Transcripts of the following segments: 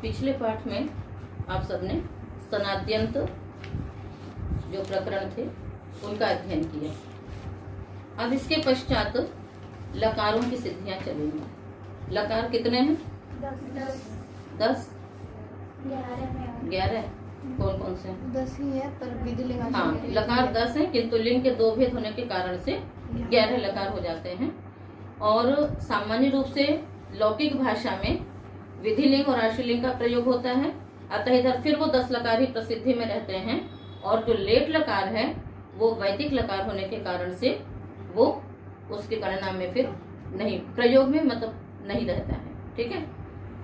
पिछले पाठ में आप सबने सनाद्यंत जो प्रकरण थे उनका अध्ययन किया। अब इसके पश्चात लकारों की सिद्धियां चलेंगी। लकार कितने हैं? 10 11 कौन कौन से? 10 ही है पर विधिलिंग। हाँ, लकार 10 है किंतु लिंग के 2 भेद होने के कारण से 11 लकार हो जाते हैं। और सामान्य रूप से लौकिक भाषा में विधिलिंग और आश्रयलिंग का प्रयोग होता है, अतः इधर फिर वो 10 लकार ही प्रसिद्धि में रहते हैं। और जो लेट लकार है वो वैदिक लकार होने के कारण से वो उसके गणना में फिर नहीं, प्रयोग में मतलब नहीं रहता है। ठीक है,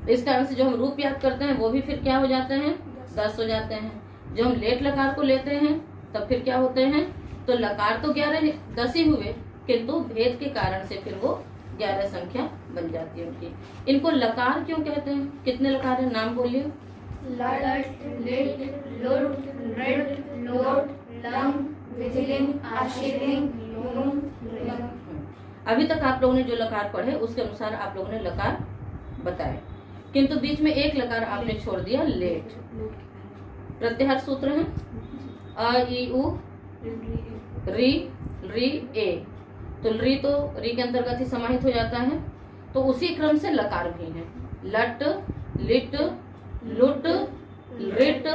इस कारण से जो हम रूप याद करते हैं वो भी फिर क्या हो जाते हैं? 10 हो जाते हैं। जो हम लेट लकार को लेते हैं तब फिर क्या होते हैं? तो लकार तो 10 ही हुए किंतु भेद के कारण से फिर वो 11 संख्या बन जाती है उनकी। इनको लकार क्यों कहते हैं? कितने लकार है? नाम बोलिए। लट, लिट, लुट, रिट, लोट, लंग, विधिलिंग, आशीलिंग, लुंग, लिंग। अभी तक आप लोगों ने जो लकार पढ़े उसके अनुसार आप लोगों ने लकार बताए, किंतु बीच में एक लकार आपने छोड़ दिया, लेट। प्रत्याहार सूत्र है अ, ई, उ, री, री, ए। तो री तो री के अंतर्गत ही समाहित हो जाता है, तो उसी क्रम से लकार भी है। लट, लिट, लुट, रिट,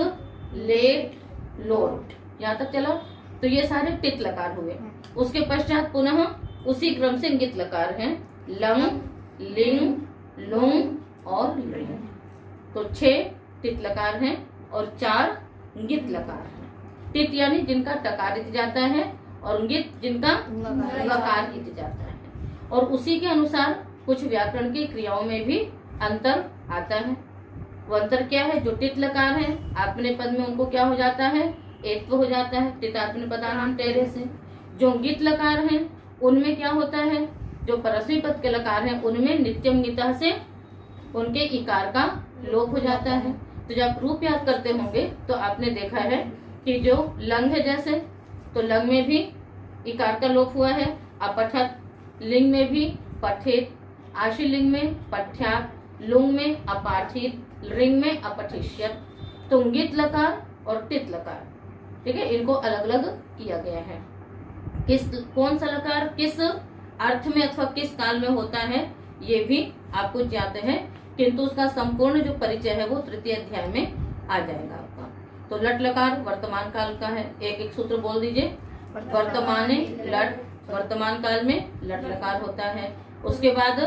लेट, लोट, यहाँ तक चला। तो ये सारे टित लकार हुए। उसके पश्चात पुनः उसी क्रम से गित लकार हैं, लंग, लिंग, लुंग और लिंग। तो 6 टित लकार हैं और 4 गित लकार हैं। टित यानी जिनका टकार इति जाता है और गित जिनका गकार इति जाता है। और उसी के अनुसार कुछ व्याकरण की क्रियाओं में भी अंतर आता है। वो अंतर क्या है? जो टित लकार है आत्मनेपद पद में उनको क्या हो जाता है? एत्व हो जाता है, टित आत्मनेपदा नाम टेरे से। जो गित लकार हैं उनमें क्या होता है? जो परस्मै पद के लकार हैं उनमें नित्यम गितः से उनके इकार का लोप हो जाता है। तो जब रूप याद करते होंगे तो आपने देखा है कि जो लंग है जैसे, तो लंग में भी इकार का लोप हुआ है। अपठत, लिंग में भी पठित, आशीलिंग में पठ्यात, लुंग में अपाठित, रिंग में अपठिष्यत। तो गित लकार और टित लकार, ठीक है, इनको अलग अलग किया गया है। कौन सा लकार किस अर्थ में अथवा किस काल में होता है ये भी आपको ज्ञात है, किंतु उसका संपूर्ण जो परिचय है वो तृतीय अध्याय में आ जाएगा आपका। तो लट लकार वर्तमान काल का है। एक एक सूत्र बोल दीजिए। वर्तमाने लट, वर्तमान काल में लट लकार होता है। उसके बाद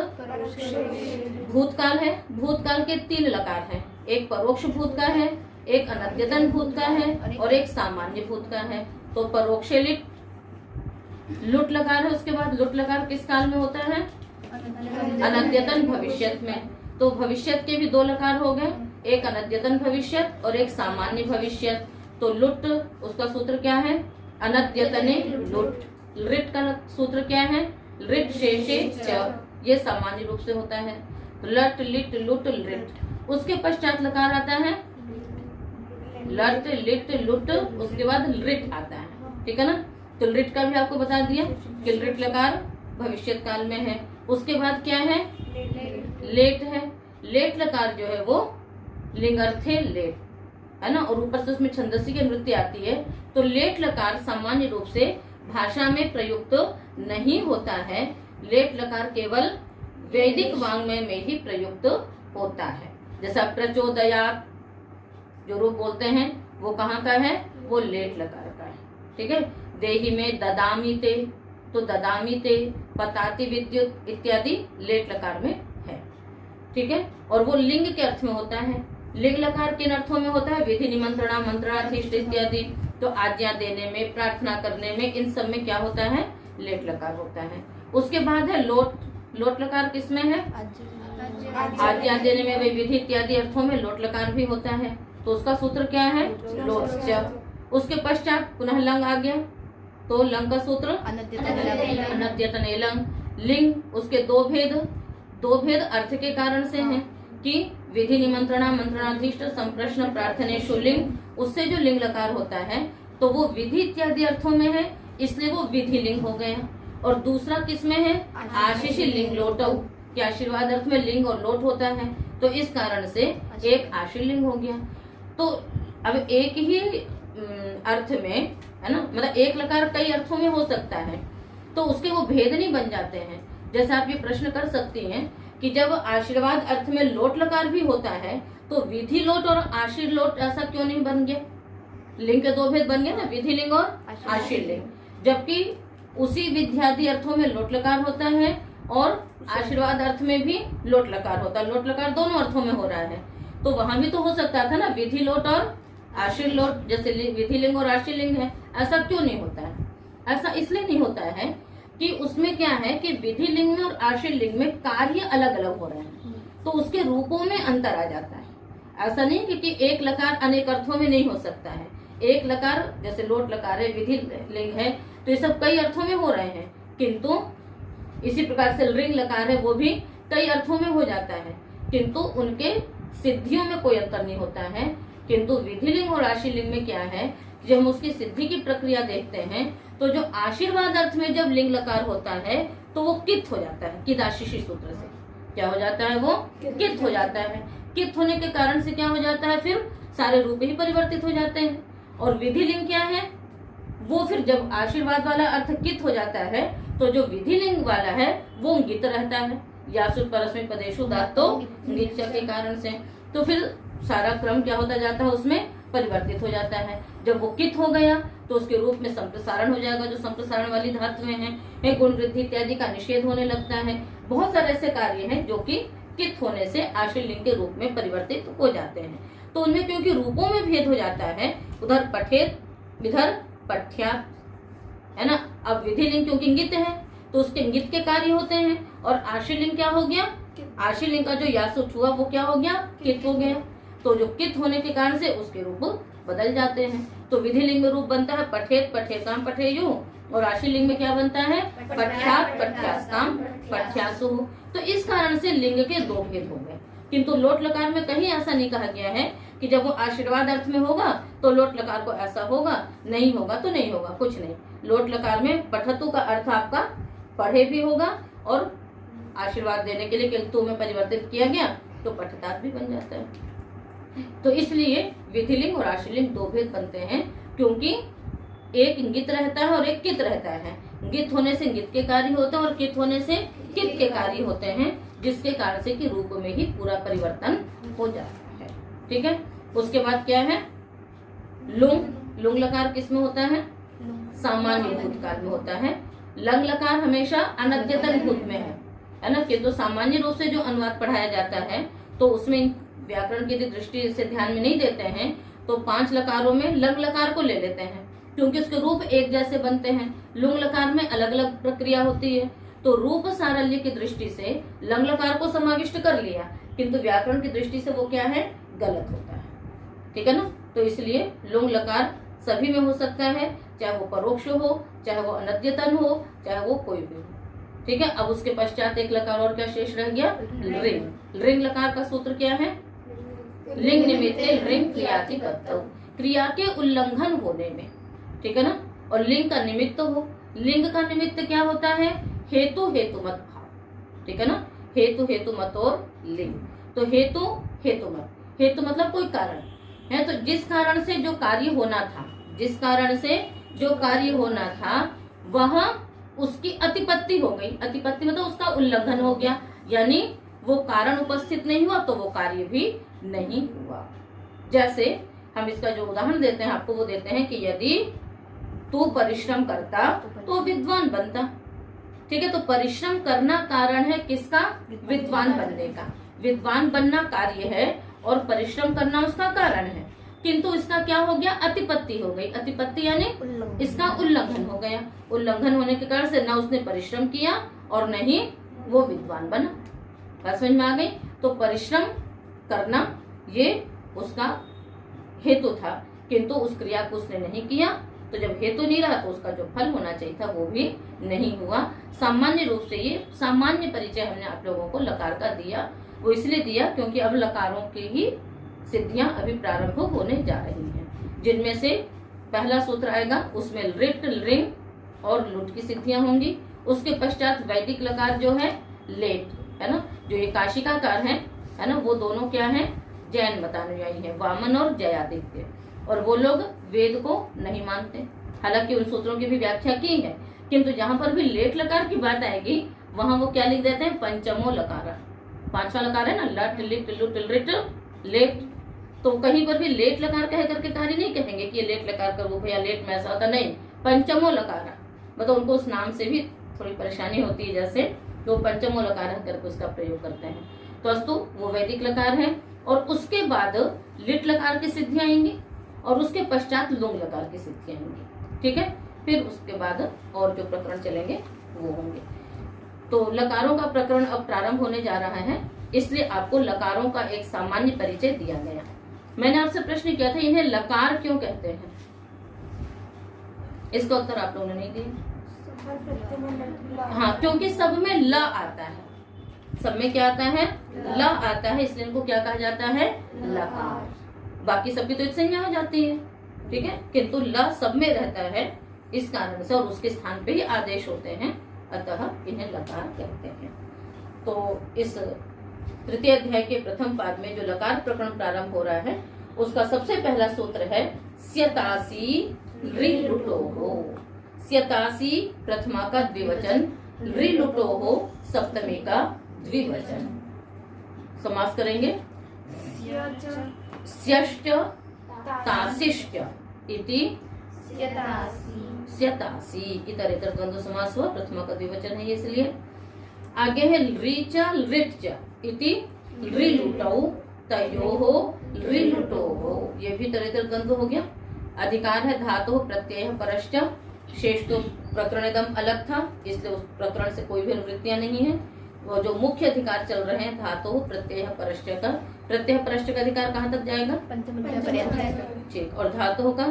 भूतकाल है। भूतकाल के 3 लकार हैं, एक परोक्ष भूत का है, एक अनद्यतन भूत का है और एक सामान्य भूत का है। तो परोक्ष लिट लुट लकार है। उसके बाद लुट लकार किस काल में होता है? अनद्यतन भविष्यत में। तो भविष्यत के भी 2 लकार हो गए, एक अनद्यतन भविष्यत और एक सामान्य भविष्यत। तो लुट उसका सूत्र क्या है? अनद्यतने लुट। रिट का सूत्र क्या है? रिट शेषे च, ये सामान्य रूप से होता है। लट, लिट, लुट, रिट। उसके पश्चात लकार आता है लट, लिट, लुट, उसके बाद रिट आता है। ठीक है ना? तो रिट का भी आपको बता दिया कि रिट लकार भविष्यत काल में है। उसके बाद क्या है? लेट है। लेट लकार जो है वो लिंगार्थे लेट है ना, और ऊपर से उसमें छंदसी की वृत्ति आती है। तो लेट लकार सामान्य रूप से भाषा में प्रयुक्त नहीं होता है। लेट लकार केवल वैदिक वाङ्मय में ही प्रयुक्त होता है। जैसा प्रचोदयात जो रूप बोलते हैं वो कहाँ का है? वो लेट लकार का है। ठीक है। देही में ददामी ते, तो ददामी ते, पताति विद्युत इत्यादि लेट लकार में है। ठीक है। और वो लिंग के अर्थ में होता है। लिंग लकार किन अर्थों में होता है? विधि, निमंत्रणा, मंत्रणाधीष्ट इत्यादि। तो आज्ञा देने में, प्रार्थना करने में, इन सब में क्या होता है? लेट लकार होता है। उसके बाद है लोट। लोट लकार किसमें है? आज्ञा देने में, वे विधि इत्यादि अर्थों में लोट लकार भी होता है। तो उसका सूत्र क्या है? लोट। उसके पश्चात पुनः लंग आ गया। तो लंग का सूत्र अनद्यतने लंग। लिंग उसके 2 भेद अर्थ के कारण से हैं कि विधि, निमंत्रणा, मंत्रणाधीष्ट, संप्रश्न, प्रार्थनेषु लिंग। उससे जो लिंग लकार होता है तो वो विधि इत्यादि अर्थों में है, इसलिए वो विधि लिंग हो गए। और दूसरा किसमें है? आशीष लिंग लोटौ, कि आशीर्वाद अर्थ में लिंग और लोट होता है। तो इस कारण से एक आशीर्लिंग हो गया। तो अब एक ही अर्थ में, है ना, मतलब एक लकार कई अर्थों में हो सकता है, तो उसके वो भेद नहीं बन जाते हैं। जैसे आप ये प्रश्न कर सकती हैं कि जब आशीर्वाद अर्थ में लोट लकार भी होता है तो विधि लोट और आशीर लोट ऐसा क्यों नहीं बन गया? लिंग के दो भेद बन गए ना, विधि लिंग और आशीर्लिंग। जबकि उसी विद्यादि अर्थों में लोट लकार होता है और आशीर्वाद अर्थ में भी लोट लकार होता है। लोट लकार दोनों अर्थों में हो रहा है, तो वहां भी तो हो सकता था ना विधि लोट और आशीर लोट, जैसे विधि लिंग और आशीर लिंग है। ऐसा क्यों नहीं होता है? ऐसा इसलिए नहीं होता है कि उसमें क्या है कि विधि लिंग में और आशीर लिंग में कार्य अलग अलग हो रहे हैं, तो उसके रूपों में अंतर आ जाता है। ऐसा नहीं कि एक लकार अनेक अर्थों में नहीं हो सकता है। एक लकार जैसे लोट लकार है, विधि लिंग है, तो ये सब कई अर्थों में हो रहे हैं, किंतु इसी प्रकार से रिंग लकार है, वो भी कई अर्थों में हो जाता है, किंतु उनके सिद्धियों में कोई अंतर नहीं होता है। किंतु विधि लिंग और आशीर लिंग में क्या है, जब हम उसकी सिद्धि की प्रक्रिया देखते हैं तो जो आशीर्वाद अर्थ में जब लिंग लकार होता है तो वो कित हो जाता है। किदाशिशी सूत्र से क्या हो जाता है? वो कित हो जाता है। कित होने के कारण से क्या हो जाता है? फिर सारे रूप ही परिवर्तित हो जाते हैं। और विधि लिंग क्या है? वो फिर जब आशीर्वाद वाला अर्थ कित हो जाता है तो जो विधि लिंग वाला है वो गित रहता है। यासु परस्मै पदेषु धातो गिच के कारण से, तो फिर सारा क्रम क्या होता जाता है? उसमें परिवर्तित हो जाता है। जब वो कित हो गया तो उसके रूप में संप्रसारण हो जाएगा, जो संप्रसारण वाली धातुएं हैं, गुण वृद्धि इत्यादि का निषेध होने लगता है। बहुत सारे ऐसे कार्य हैं जो कि कित होने से आशीर लिंग के रूप में परिवर्तित हो जाते हैं। तो उनमें क्योंकि रूपों में भेद हो जाता है, उधर पठेत इधर पठ्या, है ना। अब विधि लिंग क्योंकि इंगित है तो उसके इंगित के कार्य होते हैं, और आशीर लिंग क्या हो गया? आशीर लिंग का जो यासुट हुआ वो क्या हो गया? कित हो गया। तो जो कित होने के कारण से उसके रूप बदल जाते हैं। तो विधि लिंग में रूप बनता है पठेत पठेताम पठेयु, और आशीर लिंग में क्या बनता है? पठ्यात पठ्यास्ताम पठ्यासु। तो इस कारण से लिंग के दो भेद हो गए। किंतु लोट लकार में कहीं ऐसा नहीं कहा गया है कि जब वो आशीर्वाद अर्थ में होगा तो लोट लकार को ऐसा होगा, नहीं होगा तो नहीं होगा, कुछ नहीं। लोट लकार में पठतु का अर्थ आपका पढ़े भी होगा, और आशीर्वाद देने के लिए किंतु में परिवर्तित किया गया तो पठतात भी बन जाता है। तो इसलिए विधि लिंग और आशीर लिंग दो भेद बनते हैं, क्योंकि एक इंगित रहता है और एक कित रहता है। इंगित होने से इंगित के कार्य होते हैं और कित होने से कित के कार्य होते हैं, जिसके कारण से कि रूप में ही पूरा परिवर्तन हो जाता है। ठीक है। उसके बाद क्या है? लुंग। लुंग लकार किसमें होता है? सामान्य भूतकाल में होता है। लंग लकार हमेशा अनद्यतन भूत में है ना। किंतु सामान्य रूप से जो अनुवाद पढ़ाया जाता है तो उसमें व्याकरण की दृष्टि से ध्यान में नहीं देते हैं, तो 5 लकारों में लंग लकार को ले लेते हैं, क्योंकि उसके रूप एक जैसे बनते हैं। लुंग लकार में अलग अलग प्रक्रिया होती है, तो रूप सारल्य की दृष्टि से लंग लकार को समाविष्ट कर लिया, किंतु व्याकरण की दृष्टि से वो क्या है? गलत होता है। ठीक है ना। तो इसलिए लुंग लकार सभी में हो सकता है, चाहे वो परोक्ष हो, चाहे वो अनद्यतन हो, चाहे वो कोई भी हो। ठीक है। अब उसके पश्चात एक लकार और क्या शेष रह गया? रिंग। रिंग लकार का सूत्र क्या है? लिंग निमित्ते रिंग क्रियाति पत्तौ, क्रिया के उल्लंघन होने में। ठीक है ना। और लिंग का निमित्त हो। लिंग का निमित्त क्या होता है? हेतु हेतु मत भाव। ठीक है ना। हेतु हेतु मत और लिंग। तो हेतु हेतु मत, हेतु मतलब कोई कारण है, तो जिस कारण से जो कार्य होना था, जिस कारण से जो कार्य होना था वह उसकी अतिपत्ति हो गई। अतिपत्ति मतलब उसका उल्लंघन हो गया, यानी वो कारण उपस्थित नहीं हुआ तो वो कार्य भी नहीं हुआ। जैसे हम इसका जो उदाहरण देते हैं आपको, वो देते हैं कि यदि तू परिश्रम करता तो विद्वान बनता। ठीक है। तो परिश्रम करना कारण है किसका? विद्वान बनने का। विद्वान बनना कार्य है और परिश्रम करना उसका कारण है, किंतु इसका क्या हो गया? अतिपत्ति हो गई। अतिपत्ति यानी इसका उल्लंघन हो गया। उल्लंघन होने के कारण से न उसने परिश्रम किया और न ही वो विद्वान बना। बात समझ में आ गई। तो परिश्रम करना ये उसका हेतु था, किंतु उस क्रिया को उसने नहीं किया, तो जब हेतु नहीं रहा तो उसका जो फल होना चाहिए था वो भी नहीं हुआ। सामान्य रूप से ये सामान्य परिचय हमने आप लोगों को लकार का दिया, वो इसलिए दिया क्योंकि अब लकारों की ही सिद्धियां अभी प्रारंभ होने जा रही हैं, जिनमें से पहला सूत्र आएगा, उसमें रिट, रिंग और लुट की सिद्धियां होंगी। उसके पश्चात वैदिक लकार जो है लेट, है ना, जो ये काशिकाकार है, है ना, वो दोनों क्या हैं, जैन मतानुयायी हैं, वामन और जयादित्य। और वो लोग वेद को नहीं मानते, हालांकि उन सूत्रों की भी व्याख्या की है, किंतु जहां पर भी लेट लकार की बात आएगी वहां वो क्या लिख देते हैं, पंचमो लकार। पांचवा लकार है ना, लट लिट लुट लिट लेट, तो कहीं पर भी लेट लकार कह करके कार्य नहीं कहेंगे कि ये लेट लकार कर वो भैया लेट में ऐसा होता नहीं, पंचमो लकार, मतलब उनको उस नाम से भी थोड़ी परेशानी होती है, जैसे तो पंचमो लकार करके उसका प्रयोग करते हैं। तो अस्तु वो वैदिक लकार है, और उसके बाद लिट लकार की सिद्धि आएंगी, और उसके पश्चात लुंग लकार की सिद्धि आएंगी। ठीक है, फिर उसके बाद और जो प्रकरण चलेंगे वो होंगे। तो लकारों का प्रकरण अब प्रारंभ होने जा रहा है, इसलिए आपको लकारों का एक सामान्य परिचय दिया गया। मैंने आपसे प्रश्न किया था इन्हें लकार क्यों कहते हैं, इसका उत्तर आप लोगों ने नहीं दिया। हाँ, क्योंकि सब में ल आता है, सब में क्या आता है, ल आता है, इसलिए इनको क्या कहा जाता है, लकार। बाकी सबकी तो एक संज्ञा हो जाती है, ठीक है, किंतु ल सब में रहता है इस कारण से, और उसके स्थान पे ही आदेश होते हैं, अतः इन्हें लकार कहते हैं। तो इस तृतीय अध्याय के प्रथम पाद में जो लकार प्रकरण प्रारंभ हो रहा है, उसका सबसे पहला सूत्र है स्यतासी ऋलुटोः। स्यतासी प्रथमा का द्विवचन, ऋलुटोः सप्तमी का द्विवचन। समास करेंगे, स्यश्च तासिश्च इति स्यतासी, इतरेतर द्वंद्व समास हुआ, प्रथमा का द्विवचन है इसलिए। आगे है ऋच ऋच इति ऋलुटौ तयोः ऋलुटोः, ये भी इतरेतर द्वंद्व हो गया। अधिकार है धातु प्रत्यय परश्च, शेष तो प्रकरण एकदम अलग था, इसलिए उस प्रकरण से कोई भी अनुवृत्तियां नहीं है। वो जो मुख्य अधिकार चल रहे हैं धातु प्रत्यय परश्च का, प्रत्यय परश्च का अधिकार कहाँ तक जाएगा, ठीक, और धातु का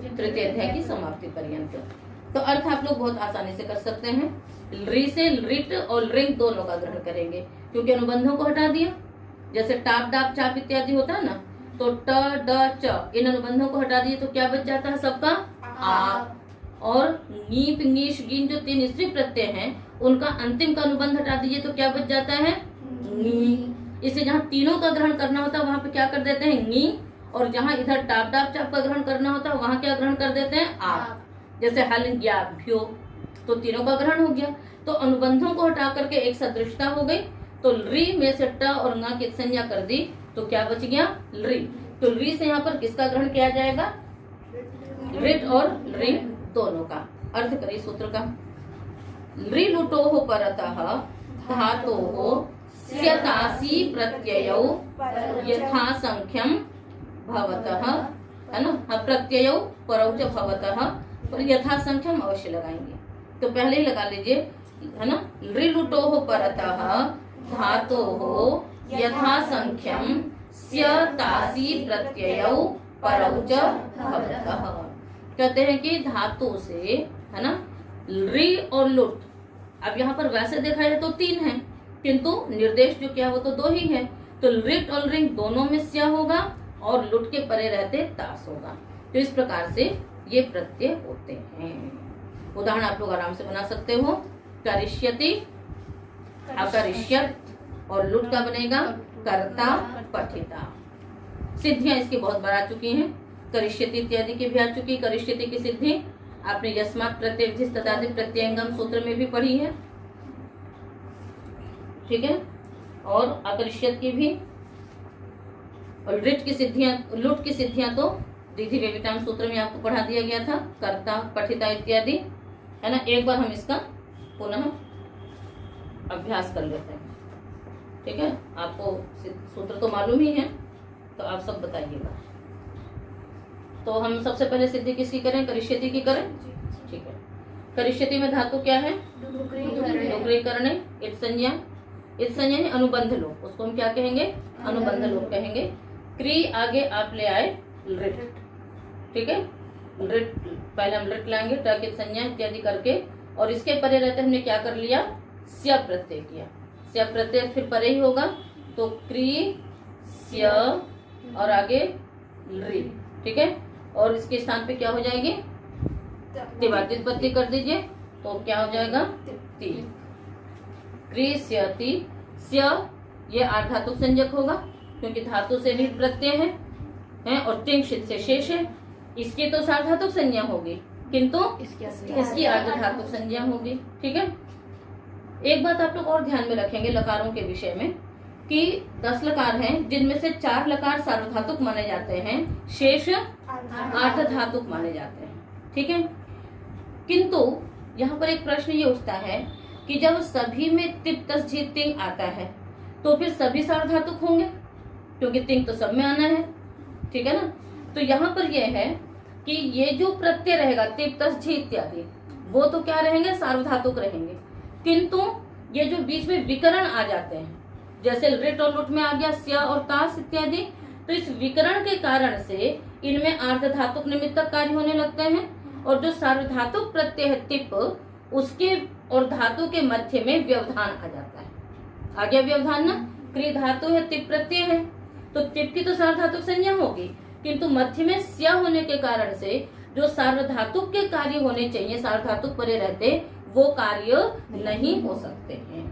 तृतीय अध्याय की समाप्ति पर्यंत। तो अर्थ आप लोग बहुत आसानी से कर सकते हैं। री से रिट और रिंग दोनों का ग्रहण करेंगे, क्योंकि अनुबंधों को हटा दिया, जैसे टाप डाप चाप इत्यादि होता है ना, तो ट ड च इन अनुबंधों को हटा दिए तो क्या बच जाता है सबका आप, और नीप नीश गिन जो तीन स्त्री प्रत्यय हैं उनका अंतिम का अनुबंध हटा दीजिए तो क्या बच जाता है नी। इसे जहाँ तीनों का ग्रहण करना होता है वहां पे क्या कर देते हैं नी, और जहाँ इधर टाप डाप चाप का ग्रहण करना होता है वहां क्या ग्रहण कर देते हैं आप, जैसे हल ज्ञा भ्यो, तो तीनों का ग्रहण हो गया। तो अनुबंधों को हटा करके एक सदृशता हो गई, तो री में से ट और ङ की संज्ञा कर दी तो क्या बच गया री। तो री से यहाँ पर किसका ग्रहण किया जाएगा, रिट और रिंग दोनों का। अर्थ करिए सूत्र का, ऋलुटोः परतः धातोः स्यतासी प्रत्ययौ यथासंख्यम भवतः, है ना, प्रत्ययौ परौ च भवतः, पर यथासंख्यम अवश्य लगाएंगे, तो पहले ही लगा लीजिए, है ना। ऋलुटोः परतः धातोः यथासंख्यम स्यतासी प्रत्ययौ परौ च भवतः। कहते हैं कि धातु से, है ना, री और लुट, अब यहाँ पर वैसे देखा जाए तो तीन है, किंतु निर्देश जो क्या वो तो दो ही है, तो रिट और रिंग दोनों में स्या होगा और लुट के परे रहते तास होगा। तो इस प्रकार से ये प्रत्यय होते हैं। उदाहरण आप लोग आराम से बना सकते हो, करिष्यति अकरिष्यत, और लुट का बनेगा कर्ता पठिता। सिद्धियां इसकी बहुत बार आ चुकी हैं, करिष्यति इत्यादि की भी आ चुकी। करिष्यति की सिद्धि आपने यस्मात् प्रत्यय तथादि प्रत्ययंगम सूत्र में भी पढ़ी है, ठीक है, और अकरिष्यत की भी, और रिट की सिद्धियां, लुट की सिद्धियां तो दीधि वेविताम सूत्र में आपको पढ़ा दिया गया था, कर्ता पठिता इत्यादि, है ना। एक बार हम इसका पुनः अभ्यास कर लेते हैं, ठीक है। आपको सूत्र तो मालूम ही है, तो आप सब बताइएगा। तो हम सबसे पहले सिद्धि किसकी करें, करिष्यति की करें, ठीक है। करिष्यति में धातु क्या है, डुकरीकरण, इत संज्ञा, इत संज्ञा है अनुबंध लोग, उसको हम क्या कहेंगे, अनुबंध लोग कहेंगे। क्री आगे आप ले आए रिट, ठीक है, रिट पहले हम रिट लाएंगे, ट की संज्ञा इत्यादि करके, और इसके परे रहते हमने क्या कर लिया, स्या प्रत्यय किया, स्या प्रत्यय फिर परे ही होगा, तो क्री स्या और आगे री, ठीक है, और इसके स्थान पे क्या हो जाएगी, तिवाती उत्पत्ति कर दीजिए, तो क्या हो जाएगा ती, क्री स्यति, स्या ये आर्धातुक संज्ञक होगा क्योंकि धातु से लिट प्रत्यय है और तिंग शित से शेष है। इसकी तो सार्वधातुक संज्ञा होगी किंतु इसकी आर्धधातुक संज्ञा होगी। ठीक है। एक बात आप लोग और ध्यान में रखेंगे लकारों के विषय में कि 10 लकार हैं जिनमें से 4 लकार सार्वधातुक माने जाते हैं, शेष आर्धधातुक माने जाते हैं। ठीक है। किंतु यहाँ पर एक प्रश्न ये उठता है कि जब सभी में तिप तस झी तिंग आता है तो फिर सभी सार्वधातुक होंगे क्योंकि तिंग तो सब में आना है। ठीक है ना। तो यहाँ पर यह है कि ये जो प्रत्यय रहेगा तिप तस झी इत्यादि वो तो क्या रहेंगे, सार्वधातुक रहेंगे। किंतु ये जो बीच में विकरण आ जाते हैं जैसे रिट और लुट में आ गया स्या और तास इत्यादि, तो इस विकरण के कारण से इनमें आर्धधातुक निमित्तक कार्य होने लगते हैं और जो सार्वधातुक प्रत्यय है तिप उसके और धातु के मध्य में व्यवधान आ जाता है। आ गया व्यवधान ना। क्री धातु है तिप प्रत्यय है तो तिप की तो सार्वधातुक संज्ञा होगी किंतु मध्य में स्या होने के कारण से जो सार्वधातुक के कार्य होने चाहिए सार्वधातुक परे रहते वो कार्य नहीं हो सकते हैं।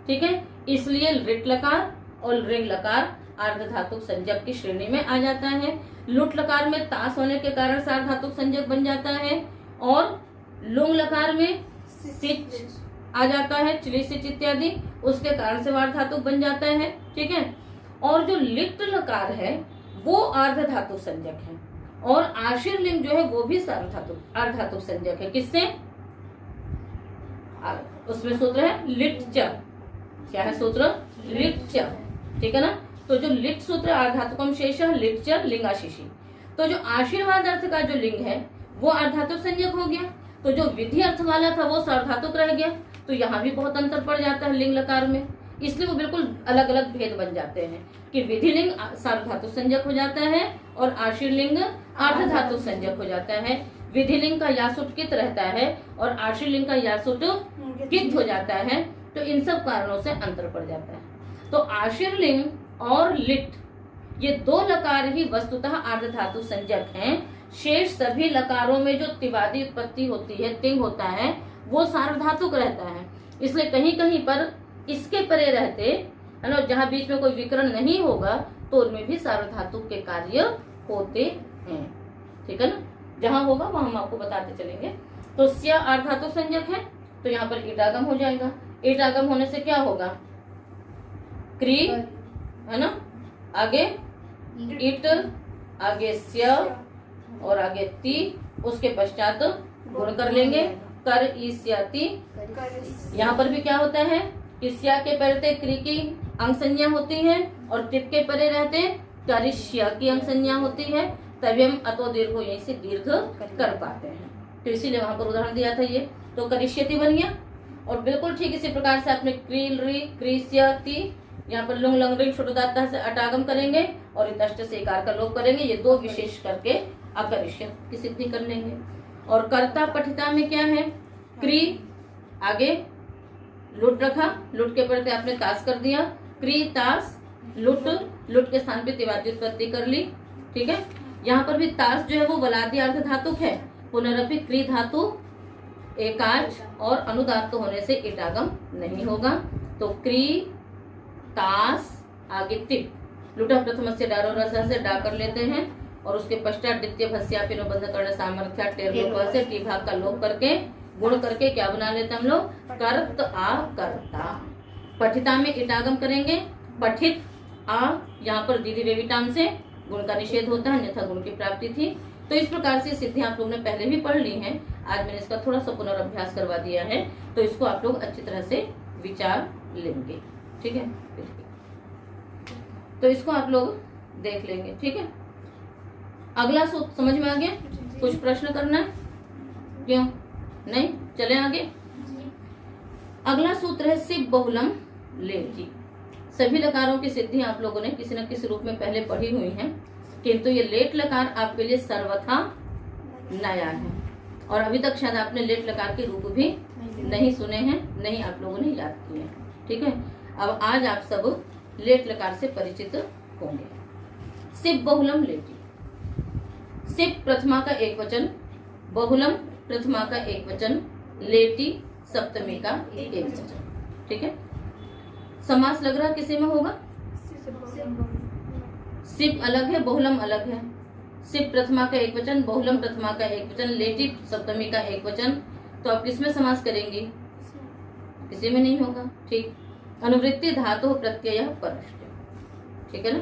ठीक है। इसलिए रिट लकार और रिंग लकार आर्धधातुक संज्ञक की श्रेणी में आ जाता है। लुट लकार में तास होने के कारण सार्वधातुक संज्ञक बन जाता है और लुंग लकार में सिच आ जाता है, चिली सिच इत्यादि, उसके कारण से वार्धातुक बन जाता है। ठीक है। और जो लिट लकार है वो आर्धधातुक संज्ञक है और आशीर लिंग जो है वो भी सार्वधातुक आर्धधातुक संज्ञक है। किससे? उसमें सूत्र है लिट च। क्या है सूत्र? लिट च। ठीक है ना। तो जो लिट सूत्र आर्धातुकम शेष लिट च लिंगाशीषी, तो जो आशीर्वाद अर्थ का जो लिंग है वो आर्धातुक संज्ञक हो गया, तो जो विधि अर्थ वाला था वो सार्वधातुक रह गया। तो यहाँ भी बहुत अंतर पड़ जाता है लिंग लकार में, इसलिए वो बिल्कुल अलग अलग भेद बन जाते हैं कि विधि लिंग सार्वधातुक संज्ञक हो जाता है और आशीर लिंग आर्धधातुक संज्ञक हो जाता है। विधि लिंग का यासुट कित रहता है और आशीर लिंग का यासुट कित हो जाता है। तो इन सब कारणों से अंतर पड़ जाता है। तो आशीर लिंग और लिट ये 2 लकार ही वस्तुतः आर्धधातुक संज्ञक हैं। शेष सभी लकारों में जो तिवादी उत्पत्ति होती है, तिंग होता है, वो सार्वधातुक रहता है। इसलिए कहीं कहीं पर इसके परे रहते है ना, जहाँ बीच में कोई विकरण नहीं होगा तो उनमें भी सार्वधातुक के कार्य होते हैं। ठीक है ना। जहाँ होगा वहां हम आपको बताते चलेंगे। तो स्या आर्धधातुक संज्ञक है तो यहाँ पर ईटागम हो जाएगा। ईटागम होने से क्या होगा? क्री है ना, आगे इट, आगे स्या और आगे ती, उसके पश्चात गुण कर लेंगे कर ईस्याति। यहाँ पर भी क्या होता है कि स्या के परे क्री की अंग संज्ञा होती है और तिप के परे रहते करिष्या की अंग संज्ञा होती है, तभी हम अतो दीर्घ यहीं से दीर्घ कर पाते हैं। तो इसीलिए वहां पर उदाहरण दिया था ये, तो करिष्यति बन गया। और बिल्कुल ठीक इसी प्रकार से आपने क्रील री क्रीस्यति, यहाँ पर लुंग लंग रिंग छोटोदात्ता से अटागम करेंगे और इतष्ट से इकार का लोप करेंगे। ये 2 विशेष करके अकरिष्य की सिद्धि कर लेंगे। और कर्ता पठिता में क्या है? क्री आगे लुट रखा, लुट के प्रति आपने तास कर दिया, क्री तास लुट, लुट के स्थान पे तिवादी उत्पत्ति कर ली। ठीक है। यहाँ पर भी तास जो है वो वलादी अर्धधातुक है, पुनरपि क्री धातु एकाच और अनुदात्त होने से इटागम नहीं होगा। तो क्री तास आगे टिप, लुटा प्रथम से डारो रसा से डा कर लेते हैं और उसके पश्चात द्वितीय भस्यापिनो बंध कर्ण सामर्थ्या टेर से टी भाग का लोप करके गुण करके क्या बना लेते हम लोग? कर्त आ कर्ता। पठिता में इटागम करेंगे, पठित आ, यहाँ पर दीदी वेविटाम से गुण का निषेध होता है, अन्यथा गुण की प्राप्ति थी। तो इस प्रकार से सिद्धियां आप लोग ने पहले भी पढ़ ली हैं, आज मैंने इसका थोड़ा सा पुनर्अभ्यास करवा दिया है, तो इसको आप लोग अच्छी तरह से विचार लेंगे। ठीक है। तो इसको आप लोग देख लेंगे। ठीक है। अगला सूत्र समझ में आ गया? कुछ प्रश्न करना है? क्यों नहीं? चले आगे। अगला सूत्र है सिप बहुलम लेटी। सभी लकारों की सिद्धि आप लोगों ने किसी न किसी रूप में पहले पढ़ी हुई है, किंतु ये लेट लकार आपके लिए सर्वथा नया है और अभी तक शायद आपने लेट लकार के रूप भी नहीं सुने हैं, नहीं आप लोगों ने याद किए हैं। ठीक है। अब आज आप सब लेट लकार से परिचित होंगे। सिप बहुलम लेटी। सिप प्रथमा का एक वचन, बहुलम प्रथमा का एक वचन, लेटी सप्तमी का एक वचन। ठीक है। समास लग रहा किसी में होगा? सिप अलग है, बहुलम अलग है। सिप प्रथमा का एक वचन, बहुलम प्रथमा का एक वचन, लेटी सप्तमी का एक वचन। तो आप किसमें समास करेंगी? किसी में नहीं होगा। ठीक। अनुवृत्ति धातु प्रत्यय परश्च, ठीक है ना?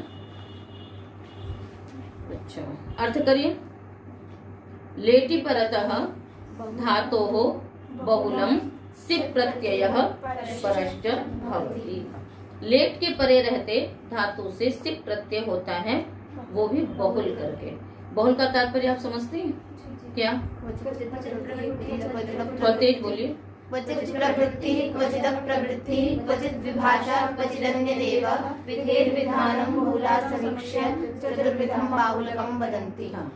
अच्छा, अर्थ करिए। लेटि परतः धातोः बहुलम सिप प्रत्ययः परश्च भवति। लेट के परे रहते धातु से सिप प्रत्यय होता है, वो भी बहुल करके। बहुल का तात्पर्य आप समझते हैं क्या? थोड़ा तेज बोलिए। क्वचित् प्रवृत्ति, क्वचित् प्रवृत्ति, क्वचित् विभाषा, क्वचिदन्यदेव विधेर्विधानं बहुला समीक्ष्य चतुर्विधं बाहुल्यं वदन्ति। हाँ,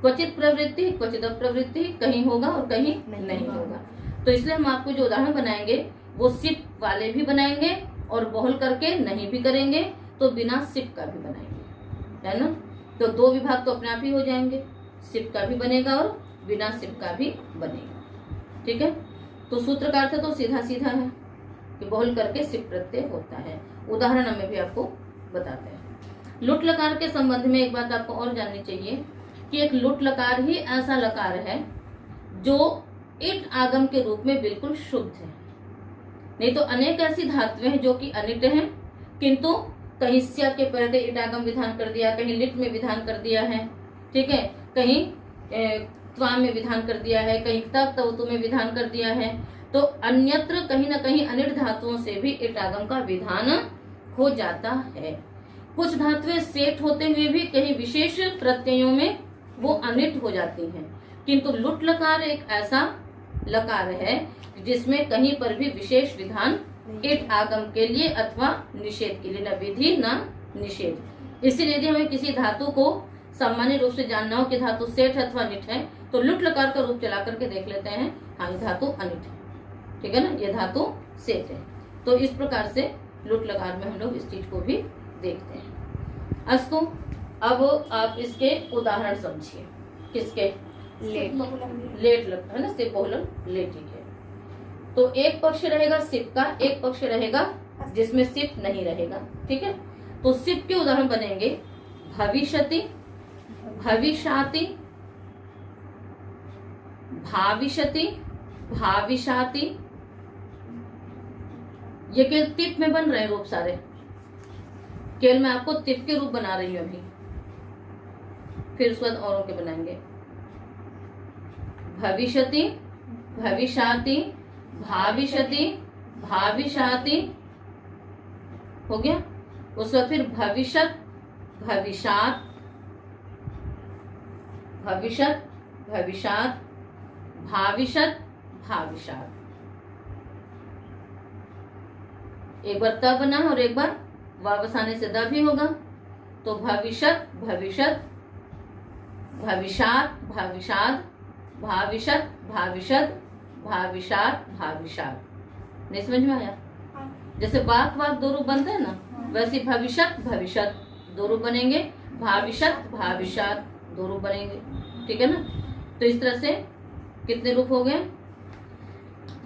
क्वचित प्रवृत्ति, क्वचित अप्रवृत्ति, कहीं होगा और कहीं नहीं होगा। तो इसलिए हम आपको जो उदाहरण बनाएंगे वो सिप वाले भी बनाएंगे और बहुल करके नहीं भी करेंगे, तो बिना सिप का भी बनाएंगे, है ना? तो दो विभाग तो अपने आप ही हो जाएंगे, सिप का भी बनेगा और बिना सिप का भी बनेगा। ठीक है। तो सूत्र का अर्थ तो सीधा सीधा है कि बहुल करके सिप प्रत्यय होता है। उदाहरण में भी आपको बताते हैं। लुट लकार के संबंध में एक बात आपको और जाननी चाहिए कि एक लुट लकार ही ऐसा लकार है जो इट आगम के रूप में बिल्कुल शुद्ध है। नहीं तो अनेक ऐसी धातुएं हैं जो कि अनिट हैं, किंतु कहीं स्या के पहले इट आगम विधान कर दिया, कहीं लिट में विधान कर दिया है, ठीक है, कहीं त्वा में विधान कर दिया है, कहीं तक तवतु में विधान कर दिया है। तो अन्यत्र कहीं न कहीं अनिट धातुओं से भी इट आगम का विधान हो जाता है। कुछ धातुएं सेठ होते हुए भी कहीं विशेष प्रत्ययों में वो अनिट हो जाती हैं, किंतु लुट लकार एक ऐसा लकार है जिसमें कहीं पर भी विशेष विधान इट आगम के लिए अथवा निषेध के लिए, न विधि न निषेध। इसीलिए यदि हमें किसी धातु को सामान्य रूप से जानना हो कि धातु सेठ अथवा निट है, तो लुट लकार का रूप चला करके देख लेते हैं, हाँ ये धातु अनिट है, ठीक है ना, ये धातु सेठ है। तो इस प्रकार से लुट लकार में हम लोग इस चीज को भी देखते हैं। अस्तु, अब आप इसके उदाहरण समझिए। किसके? लेट लगता है ना, सिप बहुलम लेटी के। तो एक पक्ष रहेगा सिप का, एक पक्ष रहेगा जिसमें सिप नहीं रहेगा, ठीक है। तो सिप के उदाहरण बनेंगे भविष्यति, भविष्याति, भाविष्यति, भाविषाति। ये केवल तिप में बन रहे हैं रूप सारे, केवल मैं आपको तिप के रूप बना रही हूं अभी, फिर उसके बाद औरों के बनाएंगे। भविष्यति, भविष्याति, भाविष्यति, भाविषाति, हो गया। उसके बाद फिर भविष्यत, भविष्यात, भविष्यत, भविष्यात, भाविष्यत, भाविषात। एक बार त बना और एक बार वापस आने से द भी होगा। तो भविष्यत, भविष्यत, भविष्यात, भाविषात, भाविष्यत, भाविषद, भाविषात, भाविषात। नहीं समझ में आया? जैसे बात दो रूप बनते हैं ना, वैसे भविष्यत, भविष्यत दो रूप बनेंगे, भाविष्यत, भाविषात दो रूप बनेंगे, ठीक है ना। तो इस तरह से कितने रूप हो गए?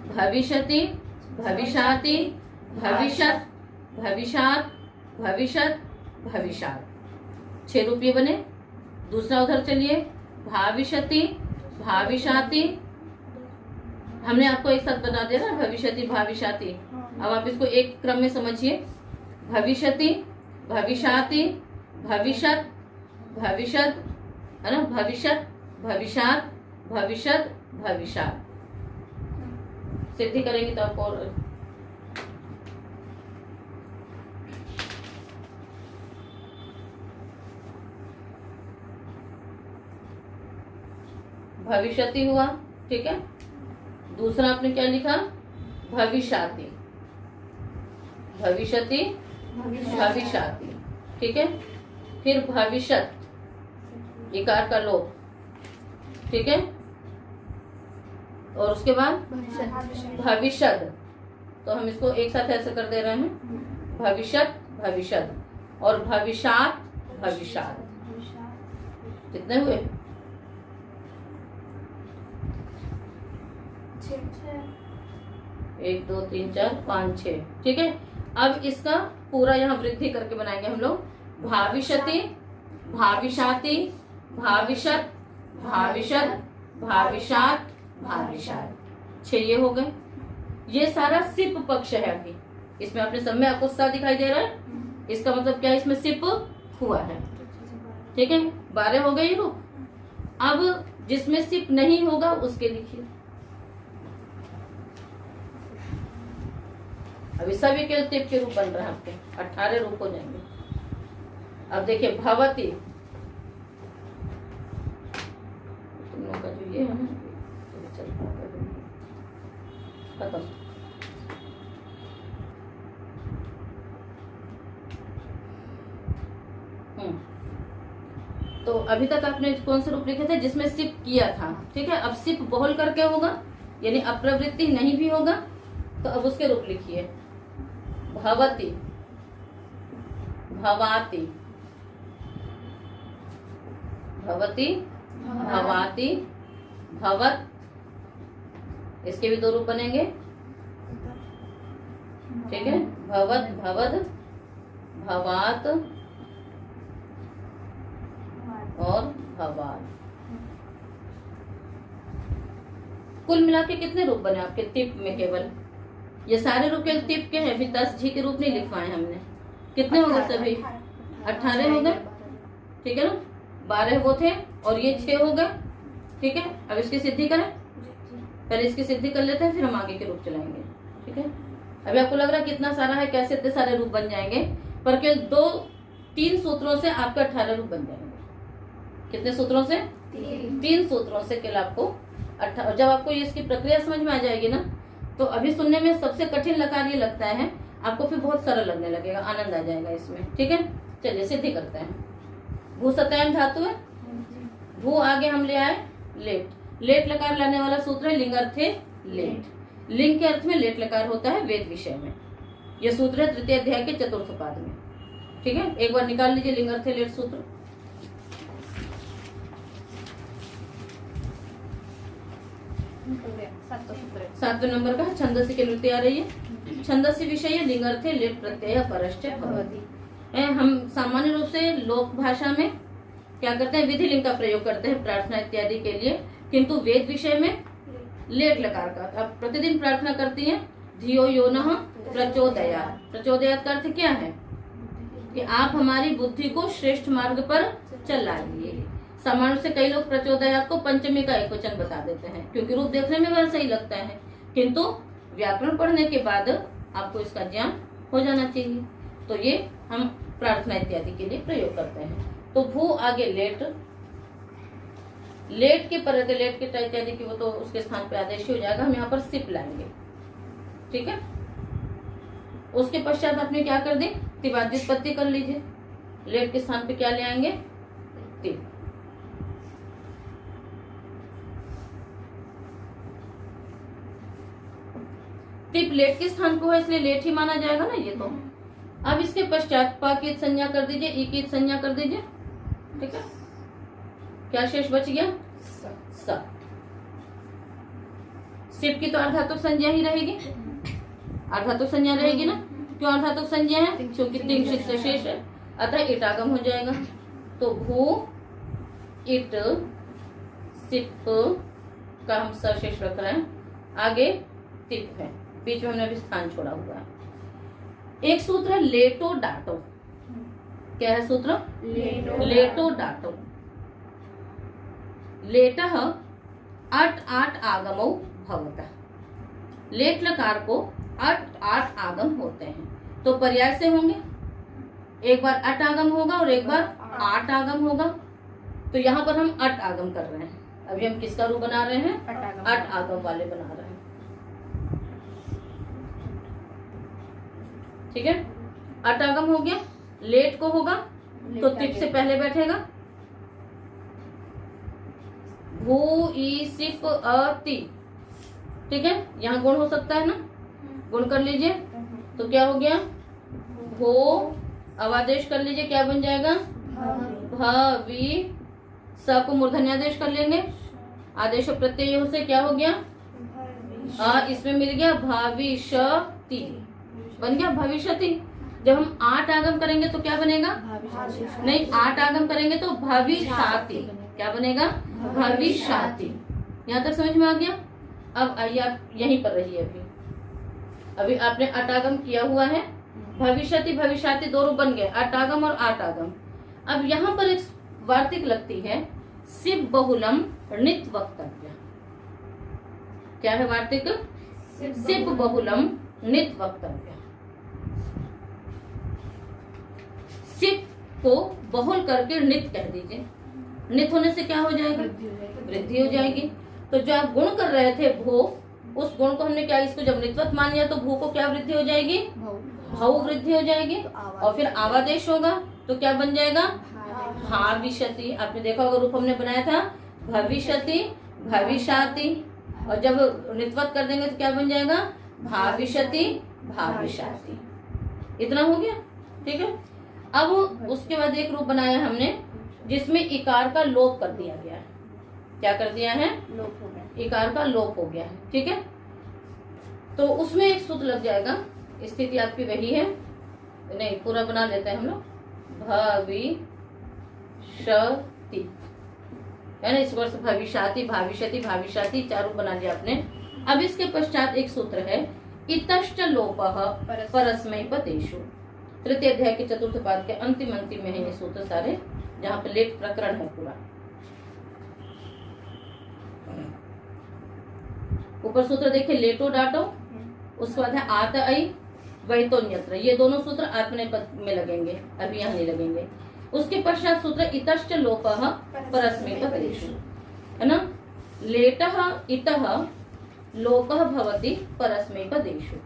भविष्यति, भविष्याति, भविष्यत, भविष्यात, भविष्यत, भविष्यात। 6 रूप ये बने। दूसरा उधर चलिए, भाविष्यति, भाविषाति। हमने आपको एक साथ बता दिया ना, भविष्यति, भाविषाति। अब आप इसको एक क्रम में समझिए। भविष्यति, भविष्याति, भविष्यत, भविष्यत, है ना, भविष्यत, भविष्यात, भविष्यत, भविष्यात। सिद्धि करेंगे तो आपको भविष्यति हुआ, ठीक है। दूसरा आपने क्या लिखा? भविष्याति, भविष्यति, भविष्याति, ठीक है। फिर भविष्यत, इकार का लोप, ठीक है। और उसके बाद भविष्यद, तो हम इसको एक साथ ऐसे कर दे रहे हैं, भविष्यत, भविष्यद और भविष्यात, भविष्यात। कितने हुए? 1 2 3 4 5 6, ठीक है। अब इसका पूरा यहाँ वृद्धि करके बनाएंगे हम लोग। भाविष्यति, भाविषाति, भाविषत, भाविषत, भाविषात, भाविषात। 6 ये हो गए। ये सारा सिप पक्ष है। अभी इसमें अपने सब में आपको सा दिखाई दे रहा है, इसका मतलब क्या है, इसमें सिप हुआ है। ठीक है, 12 हो गए ये रूप। अब जिसमें सिप नहीं होगा उसके लिखिए। अभी सभी केवल तिप के रूप बन रहे हैं आपके, 18 रूप हो जाएंगे। अब देखिए भवती, तुम लोगों का जो ये है ना, खत्म। तो अभी तक आपने कौन से रूप लिखे थे, जिसमें सिप किया था। ठीक है, अब सिप बहुल करके होगा, यानी अप्रवृत्ति नहीं भी होगा, तो अब उसके रूप लिखिए। भवती, भवाति, भवती, भवाति, भवत। इसके भी 2 रूप बनेंगे। ठीक है, भवत, भवद, भवात और भवात। कुल मिला के कितने रूप बने आपके तिप में? केवल ये सारे रूप केवल तिप के हैं, फिर 10 झी के रूप नहीं लिखवाए हमने। कितने हो गए सभी? 18 हो गए। ठीक है ना, 12 वो थे और ये 6 हो गए। ठीक है, अब इसकी सिद्धि करें। पहले इसकी सिद्धि कर लेते हैं, फिर हम आगे के रूप चलाएंगे। ठीक है, अभी आपको लग रहा है कितना सारा है, कैसे इतने सारे रूप बन जाएंगे, पर केवल 2-3 सूत्रों से आपके 18 रूप बन जाएंगे। कितने सूत्रों से? 3 सूत्रों से केवल आपको 18। जब आपको ये इसकी प्रक्रिया समझ में आ जाएगी ना, तो अभी सुनने में सबसे कठिन लकार ये लगता है, आपको फिर बहुत सरल लगने लगेगा, आनंद आ जाएगा इसमें। ठीक है, चलिए सिद्धि करते हैं। भू सत्यायन धातु है, भू आगे हम ले आए लेट। लेट लकार लाने वाला सूत्र है लिंग अर्थे लेट। लिंग के अर्थ में लेट लकार होता है वेद विषय में। यह सूत्र है 3य अध्याय के 4th पाद में। ठीक है, एक बार निकाल लीजिए लिंग अर्थे लेट सूत्र। सातवें नंबर का छंदसी के नृत्य आ रही है। छंदसी विषय लिंगार्थे लेट प्रत्यय परश्च भवति। हम सामान्य रूप से लोक भाषा में क्या करते हैं, विधि लिंग का प्रयोग करते हैं प्रार्थना इत्यादि के लिए, किंतु वेद विषय में लेट लकार का। अब प्रतिदिन प्रार्थना करती हैं, धियो यो नः प्रचोदयात्। प्रचोदयात् का अर्थ क्या है कि आप हमारी बुद्धि को श्रेष्ठ मार्ग पर चलाइए। सामान्य से कई लोग प्रचोदयात् को पंचमी का एकवचन बता देते हैं, क्योंकि रूप देखने में वैसा ही लगता है, किंतु व्याकरण पढ़ने के बाद आपको इसका ज्ञान हो जाना चाहिए। तो ये हम प्रार्थना इत्यादि के लिए प्रयोग करते हैं। तो भू आगे लेट, लेट के पर लेट के इत्यादि की वो तो उसके स्थान पे आदेश हो जाएगा, हम यहाँ पर सिप लाएंगे। ठीक है, उसके पश्चात आपने क्या कर दी, तिवाद्युत्पत्ति कर लीजिए। लेट के स्थान पे क्या ले आएंगे, तिप। टिप लेट के स्थान को है, इसलिए लेट ही माना जाएगा ना ये तो। अब इसके पश्चात प की संज्ञा कर दीजिए, ई की संज्ञा कर दीजिए। ठीक है, क्या शेष बच गया, स। सिप की तो अर्धातुक संज्ञा ही रहेगी, अर्धातुक संज्ञा रहेगी ना। क्यों अर्धातुक संज्ञा है, क्योंकि तिंशित से शेष है, अतः इटागम हो जाएगा। तो भू इट सिप का हम सशेष रख रहे हैं, आगे तिप है, बीच में हमने अभी स्थान छोड़ा हुआ है। एक सूत्र है लेटो डाटो। क्या है सूत्र, लेटो डाटो। लेटः अट आट आगमौ भवतः। लेट लकार को अट आट आगम होते हैं, तो पर्याय से होंगे, एक बार अट आगम होगा और एक बार आट आगम होगा। तो यहाँ पर हम अट आगम कर रहे हैं। अभी हम किसका रूप बना रहे हैं, अट आगम वाले बना रहे हैं। ठीक है, अट आगम हो गया। लेट को होगा तो तिप से पहले बैठेगा, भू ई सिप अति। ठीक है, यहाँ गुण हो सकता है ना, गुण कर लीजिए। तो क्या हो गया, भो अवादेश कर लीजिए, क्या बन जाएगा, भवी। स को मूर्धन्यादेश कर लेंगे, आदेश प्रत्यय से क्या हो गया, इसमें मिल गया भविष्यति। बन गया भविष्यति। जब हम 8 आगम करेंगे तो क्या बनेगा? नहीं, 8 आगम करेंगे तो भविष्याति। क्या बनेगा? भविष्याति। यहाँ तक समझ में आ गया? अब आइए आप यहीं पर रहिए। अभी आपने 8 आगम किया हुआ है, भविष्यति भविष्याति 2 रूप बन गए, 8 आगम और 8 आगम। अब यहाँ पर एक वार्तिक लगती है, सिप बहुलम णित वक्तव्य। क्या है वार्तिक? सिप बहुलम णित वक्तव्य। सिप को बहुल करके णित कह दीजिए। णित होने से क्या हो जाएगा? वृद्धि हो जाएगी। तो जो आप गुण कर रहे थे भो, उस गुण को हमने क्या, इसको जब नित्वत मान लिया तो भू को क्या वृद्धि हो जाएगी? भाव वृद्धि हो जाएगी। और फिर आवादेश होगा तो क्या बन जाएगा? भाविष्यति। आपने देखा होगा रूप हमने बनाया था भविष्यति भविष्याति, और जब नित्वत कर देंगे तो क्या बन जाएगा? भाविष्यति भाविष्याति। इतना हो गया, ठीक है। अब उसके बाद एक रूप बनाया हमने जिसमें इकार का लोप कर दिया गया है। क्या कर दिया है? लोप हो गया, इकार का लोप हो गया है, ठीक है। तो उसमें एक सूत्र लग जाएगा, स्थिति आपकी वही है, नहीं पूरा बना लेते हैं हम लोग, भविष्यति है ना। इस वर्ष भविष्याति भविष्यति भविष्याति 4 रूप बना लिया आपने। अब इसके पश्चात एक सूत्र है, इतश्च लोपः परस्मैपदेषु। तृतीय अध्याय के 4th पाद के अंतिम में है ये सूत्र सारे, जहाँ पे लेट प्रकरण है पूरा। ऊपर सूत्र देखिए, लेटो डाटो, उसके बाद है आत आई वैतो न्यत्र। ये दोनों सूत्र आत्मनेपद में लगेंगे, अभी यहाँ नहीं लगेंगे। उसके पश्चात सूत्र इतश्च लोपः परस्मैपदेषु, है ना। लेटः इतः लोपः भवति परस्मैपदेषु।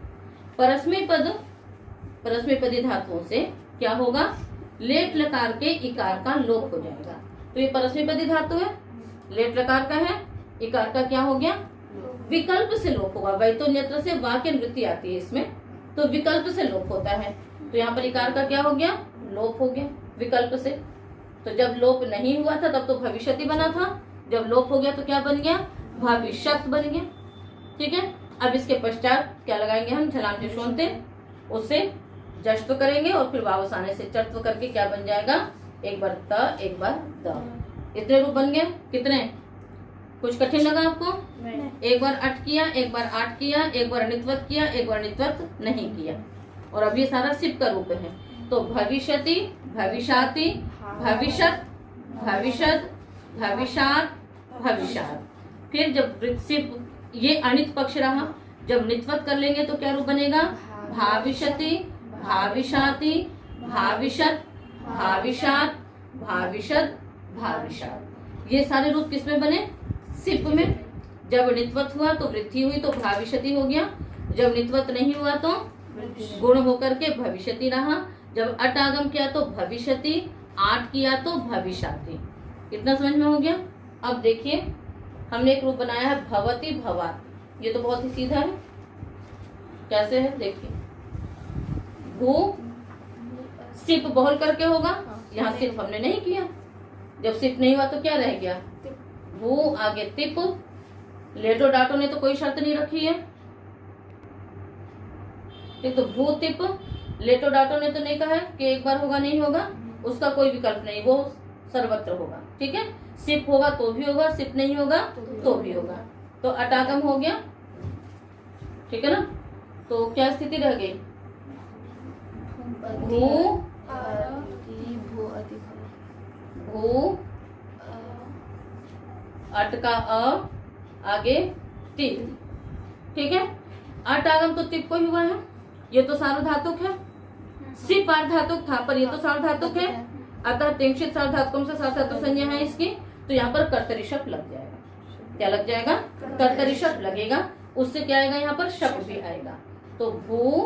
परस्मैपदी धातुओं से क्या होगा? लेट लकार के इकार का लोप हो जाएगा। तो ये परस्मैपदी धातु है, लेट लकार का है, इकार का क्या हो गया? विकल्प से लोप होगा। वैतोन्यत्र से वाक्य वृत्ति आती है इसमें, तो विकल्प से लोप होता है। तो यहाँ पर इकार का क्या हो गया? लोप हो गया विकल्प से। तो जब लोप नहीं हुआ था तब तो भविष्यति बना था, जब लोप हो गया तो क्या बन गया? भविष्यत बन गया, ठीक है। अब इसके पश्चात क्या लगाएंगे हम? छलाम जो शोनते, उससे जश्व करेंगे और फिर वापस आने से चर्त्व करके क्या बन जाएगा? एक बार त, एक बार द। इतने रूप बन गए। कितने? कुछ कठिन लगा आपको? नहीं। एक बार 8 किया, एक बार 8 किया, एक बार नित्वत किया, एक बार नित्वत नहीं किया, और अब ये सारा सिप का रूप है। तो भविष्यति भविष्याति भविष्यत भविष्यत भविष्यात भविष्यात। फिर जब सिप ये अनित पक्ष रहा, जब नित्वत कर लेंगे तो क्या रूप बनेगा? भाविष्यति भाविष्याति भाविष्यत भाविष्यात भाविष्यत भाविष्यात। ये सारे रूप किसमें बने? सिप में। जब नित्वत हुआ तो वृद्धि हुई तो भविष्यति हो गया, जब नित्वत नहीं हुआ तो गुण होकर के भविष्यति रहा, जब अट आगम किया तो भविष्यति, 8 किया तो भविष्याति। इतना समझ में हो गया। अब देखिए हमने एक रूप बनाया है भवति भवात। ये तो बहुत ही सीधा है। कैसे है देखिए, भू सिप बहुल करके होगा, यहाँ सिप हमने नहीं किया, जब सिप नहीं हुआ तो क्या रह गया? भू आगे तिप। लेटो डाटो ने तो कोई शर्त नहीं रखी है, ठीक। तो भू तिप, लेटो डाटो ने तो नहीं कहा है कि एक बार होगा नहीं होगा, उसका कोई विकल्प नहीं, वो सर्वत्र होगा, ठीक है। सिप होगा तो भी होगा, सिप नहीं होगा तो भी होगा। तो अटागम हो गया, ठीक है ना। तो क्या स्थिति रह गई? भू भू अट का अ आगे तिप, ठीक है। अट आगम तो तिप को ही हुआ है, ये तो सार्वधातुक है। सिप अर्धातुक था पर ये तो सार्वधातुक है, अतः तिंक्षित सार्वधातुकम से सार्वधातुक संज्ञा है इसकी, तो यहाँ पर कर्तरी शप लग जाएगा। क्या लग जाएगा? कर्तरी शप लगेगा। उससे क्या आएगा? यहाँ पर शप भी आएगा। तो भू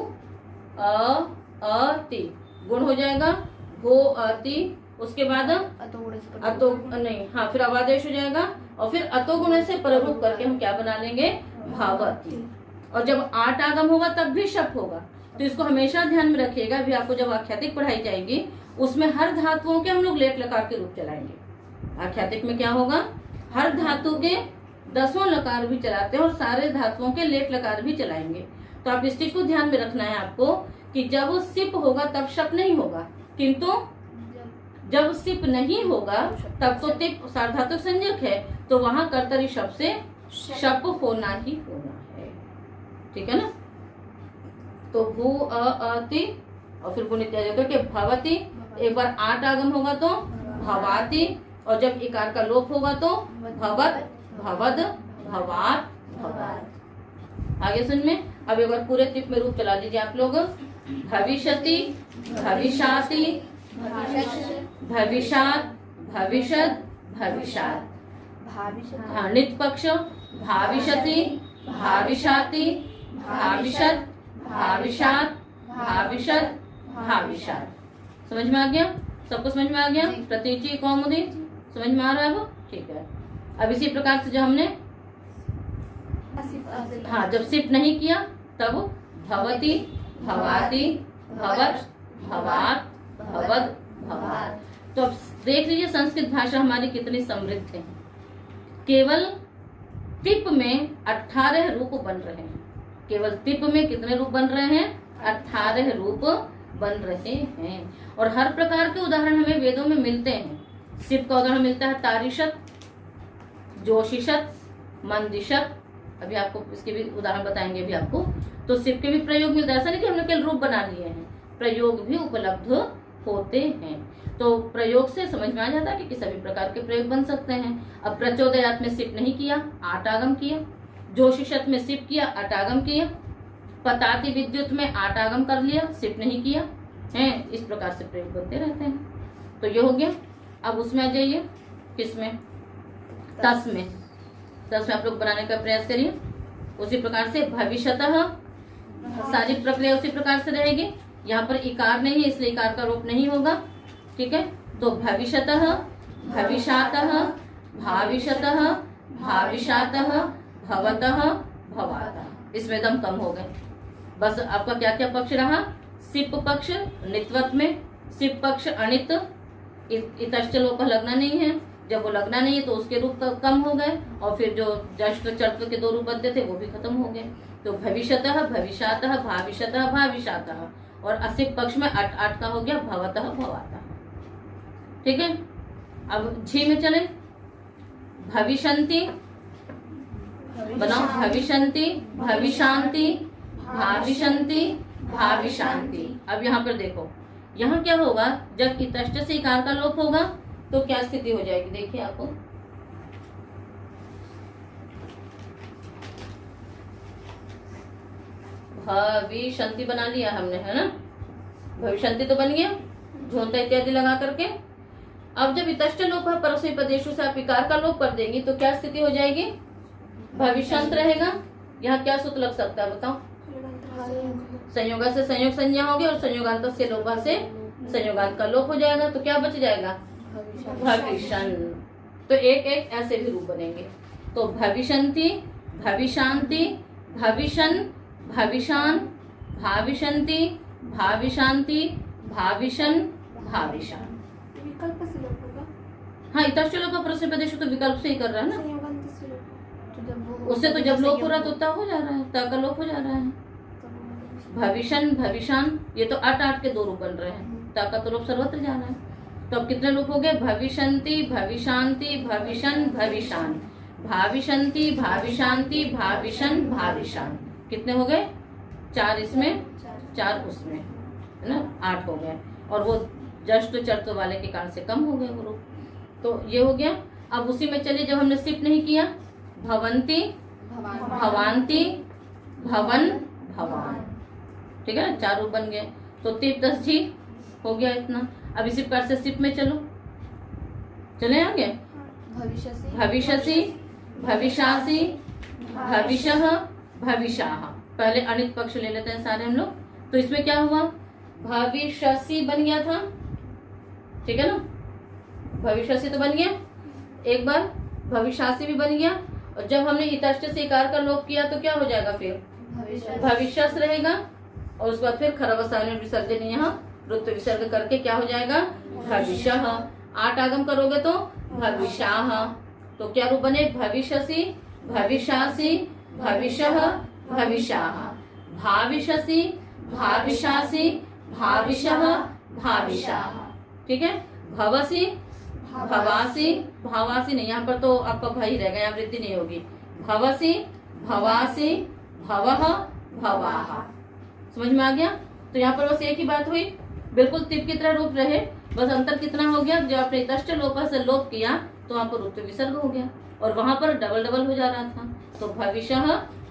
अति गुण हो जाएगा, भू अति, उसके बाद अतो नहीं, हाँ फिर अवादेश हो जाएगा, और फिर अतो गुण से पररूप करके हम क्या बना लेंगे? भावति। और जब 8 आगम होगा तब भी शप होगा, तो इसको हमेशा ध्यान में रखिएगा। अभी आपको जब आख्यातिक पढ़ाई जाएगी उसमें हर धातुओं के हम लोग लेट लकार के रूप चलाएंगे। आख्यातिक में क्या होगा? हर धातु के 10वां लकार भी चलाते हैं और सारे धातुओं के लेट लकार भी चलाएंगे। तो आप इस चीज को ध्यान में रखना है आपको कि जब सिप होगा तब शप नहीं होगा, किंतु जब सिप नहीं होगा तब तो तिप सार्वधातुक संज्ञक है, तो वहां कर्तरी शब्द से शप होना ही होना है। ठीक है ना। तो भू अति और फिर गुण इत्यादि होकर के भवती, एक बार आठ आगम होगा तो भवाती, और जब इकार का लोप होगा तो भवत भवद भवात भवात। आगे सुन में अब एक बार पूरे तिप में रूप चला दीजिए आप लोग। भविष्यति भविष्याति भविष्यात भविष्यत भविष्यात। हाँ, नित पक्ष भाविष्यति भाविष्याति भाविष्यत भाविष्यात भाविष्यत भाविष्यात। समझ में आ गया? सबको समझ में आ गया? प्रतीचि कौमुदी समझ में आ रहा है? वो ठीक है। अब इसी प्रकार से जब हमने हाँ जब सिप नहीं किया तब भवती भवाती भवत भवात भवद भवात। तो अब देख लीजिए संस्कृत भाषा हमारी कितनी समृद्ध है। केवल तिप में 18 रूप बन रहे हैं। केवल तिप में कितने रूप बन रहे हैं? 18 रूप बन रहे हैं। और हर प्रकार के उदाहरण हमें वेदों में मिलते हैं। सिप का उदाहरण मिलता है तारिशत, जोशिषत, मंदिशत। अभी आपको इसके भी उदाहरण बताएंगे अभी आपको। तो सिप के भी प्रयोग मिलता है। ऐसा नहीं कि हमने केवल रूप बना लिए हैं, प्रयोग भी उपलब्ध होते हैं। तो प्रयोग से समझ में आ जाता है कि सभी प्रकार के प्रयोग बन सकते हैं। अब प्रचोदयात में सिप नहीं किया, आठ आगम किया। जोशिषत में सिप किया, आठ आगम किया। पताति विद्युत में आठ आगम कर लिया, सिप नहीं किया है। इस प्रकार से प्रयोग बनते रहते हैं। तो ये हो गया। अब उसमें आ जाइए, किसमें? तस में। तस में आप लोग बनाने का प्रयास करिए। उसी प्रकार से भविष्यतः, सारी प्रक्रिया उसी प्रकार से रहेगी। यहाँ पर इकार नहीं है इसलिए इकार का रूप नहीं होगा। ठीक है। तो भविष्यतः भविष्यातः भाविष्यतः भाविष्यातः भवतः भवातः। इसमें दम कम हो गए। बस आपका क्या क्या पक्ष रहा? सिप पक्ष नित्वत में, सिप पक्ष अनित, इतश्च लोप लगना नहीं है। जब वो लगना नहीं है तो उसके रूप कम हो गए, और फिर जो जश्च चर्त्व के दो रूप बनते थे वो भी खत्म हो गए। तो भविष्यतः भविष्यातः भाविष्यतः भाविष्यातः, और असिप पक्ष में 8 का हो गया भवतः भवातः। ठीक है। अब झी में चले। भविष्यन्ति बनाओ, भविष्यन्ति भविष्यांति भाविष्यन्ति भाविष्यांति। अब यहाँ पर देखो, यहाँ क्या होगा? जब इतश्च से इकार का लोप होगा तो क्या स्थिति हो जाएगी? देखिए आपको, भविष्यन्ति बना लिया हमने, है ना? भविष्यन्ति तो बन गया झोंता इत्यादि लगा करके। अब जब इतश्च लोप है परस्मै पदेषु से आप इकार का लोप कर देंगी तो क्या स्थिति हो जाएगी? भविष्यंत रहेगा। यहाँ क्या सूत्र लग सकता है बताओ? संयोगा से संयोग संज्ञा होगी, और संयोगांत से लोपा से संयोगांत का लोप हो जाएगा। तो क्या बच जाएगा? भविष्यन। तो एक एक ऐसे भी रूप बनेंगे। तो भविष्यन्ति भविष्यांति भविष्यन भविष्यान भाविष्यन्ति भाविष्यांति भाविष्यन भाविष्यान। विकल्प से लोप होगा। हाँ, इतश्च लोप परस्मै पदेषु तो विकल्प से ही कर रहा है ना। उससे तो जब लोप हो रहा है तो ता हो जा रहा है, ता का लोप हो जा रहा है। भविष्यन भविष्यान, ये तो 8 के दो रूप बन रहे हैं, ता का तो लोप सर्वत्र जा रहा है। तो अब कितने रूप हो गए? भविष्यन्ति भविष्यांति भविष्यन भविष्यान भाविष्यन्ति भाविष्यांति भाविष्यन भाविष्यान। कितने हो गए? 4 इसमें 4 उसमें, है ना? 8 हो गए। और वो जस्ट चर्त वाले के कारण से कम हो गए वो रूप। तो ये हो गया। अब उसी में चलिए, जब हमने सिप नहीं किया, भवंती भवांती भवन भवान। ठीक है ना? 4 रूप बन गए। तो तिप 10 जी हो गया इतना। अब इसी प्रकार से सिप में चलो, चले आगे। भविष्यसि भविष्यासि भविष्यः भविष्याः। पहले अनित पक्ष ले लेते हैं सारे हम लोग। तो इसमें क्या हुआ? भविष्यसि बन गया था। ठीक है ना? भविष्यसि तो बन गया एक बार, भविष्यासि भी बन गया। और जब हमने इतश्च से इकार का लोप किया तो क्या हो जाएगा? फिर भविष्यस रहेगा। और उसके बाद फिर खरवसायन विसर्जन, यहाँ रुत्व विसर्ग करके क्या हो जाएगा? भविष्यः। 8 आगम करोगे तो भविष्याः। तो क्या रूप बने? भविष्यसि भविष्यासि भविष्यः भविष्याः भाविषसि, भाविषासि, भाविषः, भाविषाः। ठीक है। भवसि, भवासि, भावासि नहीं, यहाँ पर तो आपका भाई रहेगा, यहाँ वृद्धि नहीं होगी। भवसि, भवासि, भवः, भवाः। समझ में आ गया। तो यहाँ पर बस एक ही बात हुई, बिल्कुल तिप की तरह रूप रहे, बस अंतर कितना हो गया, जब आपने तष्ट लोप से लोप किया तो वहाँ पर रूप विसर्ग हो गया और वहां पर डबल डबल हो जा रहा था। तो भविष्यः,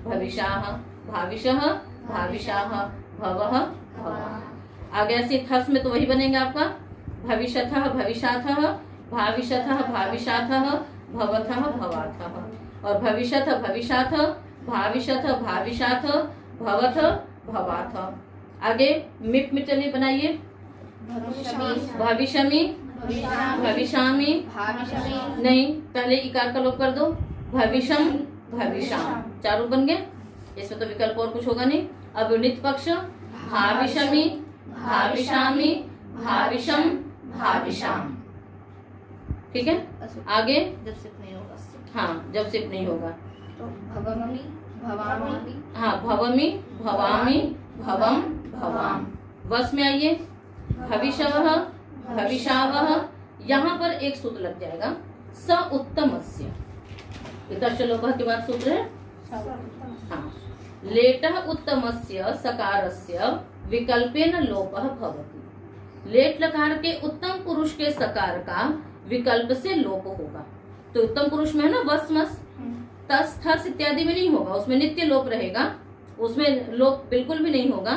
भविषाः, भाविषः, भाविषाः, भवः, भवाः। आगे ऐसे थस में तो वही बनेगा आपका भविष्यथः, भविषाथः, भाविषथः, भाविषाथः, भवथः, भवाथः। और भविष्यथ, भविषाथ, भाविषथ, भाविषाथ, भवथ, भवाथ। आगे मिप में चलिए बनाइए। भविष्यमि, भविष्यामि, नहीं, पहले इकार का लोप कर दो। भविष्यम, भविष्याम, चार रूप बन गए। इसमें तो विकल्प और कुछ होगा नहीं। अब नित पक्ष भाविष्यमि, भाविष्यामि, भाविषम, भाविषाम। ठीक है। आगे जब सिर्फ नहीं होगा, हाँ, जब सिर्फ नहीं होगा तो भवमि, भवामि, हाँ, भवमि, भवामि, भवम, भवाम। वस में आइए। भविष्यवः, भविषावः। यहाँ पर एक सूत्र लग जाएगा, स उत्तमस्य। लोप के बाद सूत्र है हाँ, लेटः उत्तमस्य सकारस्य विकल्पेन लोपः भवति। लेट लकार के उत्तम पुरुष के सकार का विकल्प से लोप होगा। तो उत्तम पुरुष में है ना वस, मस, तस, थस इत्यादि में नहीं होगा, उसमें नित्य लोप रहेगा, उसमें लोप बिल्कुल भी नहीं होगा,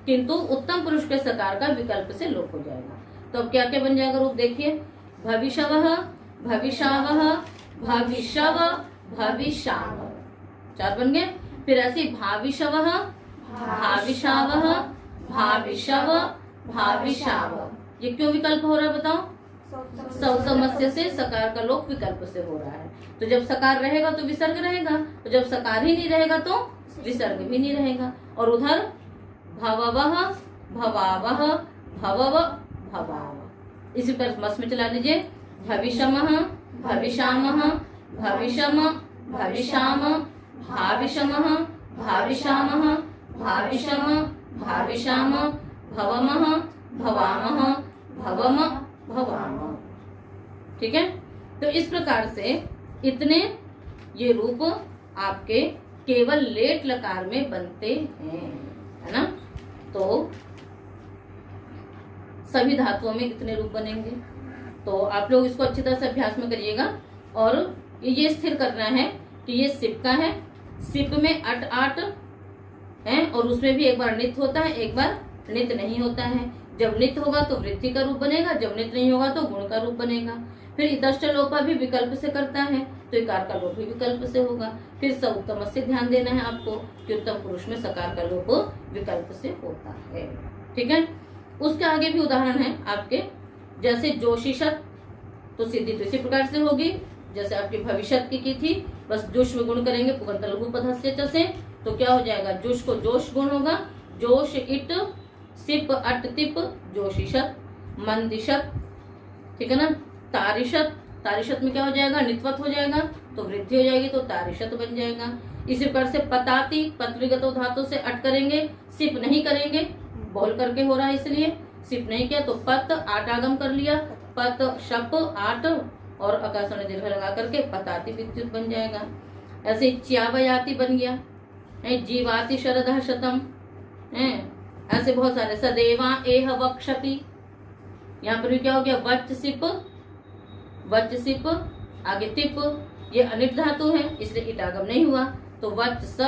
किंतु उत्तम पुरुष के सकार का विकल्प से लोप हो जाएगा। तो अब क्या क्या बन जाएगा रूप देखिए। भविष्यवः, भविषावः, भविष्यव, भविषाव, चार बन गए। फिर ऐसे भाविषवः, भाविषावः, भाविषव, भाविषाव। ये क्यों विकल्प हो रहा है बताओ। सौसमस्य से सकार का लोप विकल्प से हो रहा है। तो जब सकार रहेगा तो विसर्ग रहेगा, तो जब सकार ही नहीं रहेगा तो विसर्ग भी नहीं रहेगा। और उधर भववः, भवावः, भवव, भवाव। इसी पर मस में चला लीजिए। भविष्यमः, भविषामः, भविषम, भविषाम, भाविषमः, भाविषामः, भाविषम, भाविषाम, भवमः, भवामः, भवम, भवामः। ठीक है। तो इस प्रकार से इतने ये रूप आपके केवल लेट लकार में बनते हैं, है ना। तो सभी धातुओं में कितने रूप बनेंगे, तो आप लोग इसको अच्छी तरह से अभ्यास में करिएगा। और ये स्थिर करना है कि ये सिप का है, सिप में अट आट है और उसमें भी एक बार नित होता है, एक बार नित नहीं होता है। जब नित होगा तो वृद्धि का रूप बनेगा, जब नित नहीं होगा तो गुण का रूप बनेगा। फिर इतष्ट लोपा भी विकल्प से करता है, तो इकार का लोप भी विकल्प से होगा। फिर स उत्तम से ध्यान देना है आपको कि उत्तम पुरुष में सकार का लोप विकल्प से होता है। ठीक है। उसके आगे भी उदाहरण है आपके, जैसे जोशिषत, तो सिद्धि तो इसी प्रकार से होगी जैसे आपकी भविष्यत की थी। बस जोश में गुण करेंगे पुगंत लघु पदस्य च से, तो क्या हो जाएगा, जोश को जोश गुण होगा, जोश इट, सिप अट तिप, जोशिषत, मंदिशत। ठीक है ना। तारिशत, तारिशत में क्या हो जाएगा, नित्वत हो जाएगा, तो वृद्धि हो जाएगी तो तारिशत बन जाएगा। इसी प्रकार से पताती, पत्रिगत धातु से अट करेंगे, सिप नहीं करेंगे, बोल करके हो रहा है इसलिए सिप नहीं किया, तो पत आट आगम कर लिया, पत शप आट और आकाश में दीर्घ लगा करके पताती विद्युत बन जाएगा। ऐसे च्यावयाति बन गया, जीवाति शरदः शतम, ऐसे बहुत सारे। सदेवा एह वक्षति, यहाँ पर भी क्या हो गया, वच सिप, वच सिप, आगे तिप, ये अनिट धातु है इसलिए इटागम नहीं हुआ, तो वच स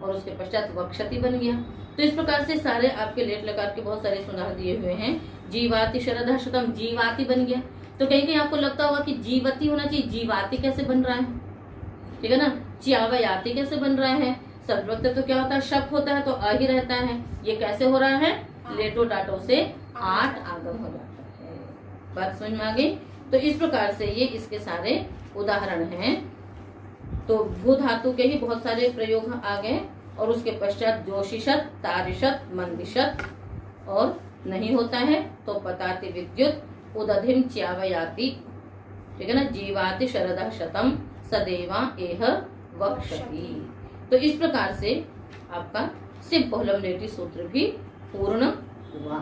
और उसके पश्चात वक्षति बन गया। तो इस प्रकार से सारे आपके लेट लकार के बहुत सारे उदाहरण दिए हुए हैं। जीवाति शरदः शतम, जीवाति बन गया। तो कहीं कहीं आपको लगता होगा कि जीवती होना चाहिए, जीवाति कैसे बन रहा है, ठीक है ना। च्यावयाति कैसे बन रहा है, सद्वक्त तो क्या होता है, शक होता है तो अ ही रहता है, ये कैसे हो रहा है, लेटो डाटो से आठ आगम हो जाता है। बात समझ में आ गई। तो इस प्रकार से ये इसके सारे उदाहरण हैं। तो भू धातु के ही बहुत सारे प्रयोग आ गए और उसके पश्चात जोशिषत, तारिशत, मंदिशत और नहीं होता है तो पताति विद्युत, उदधिम च्यावयाति, ठीक है ना। जीवाति शरदः शतम, सदेवा एह वक्षति। तो इस प्रकार से आपका सिप बहुलम नेति सूत्र भी पूर्ण हुआ।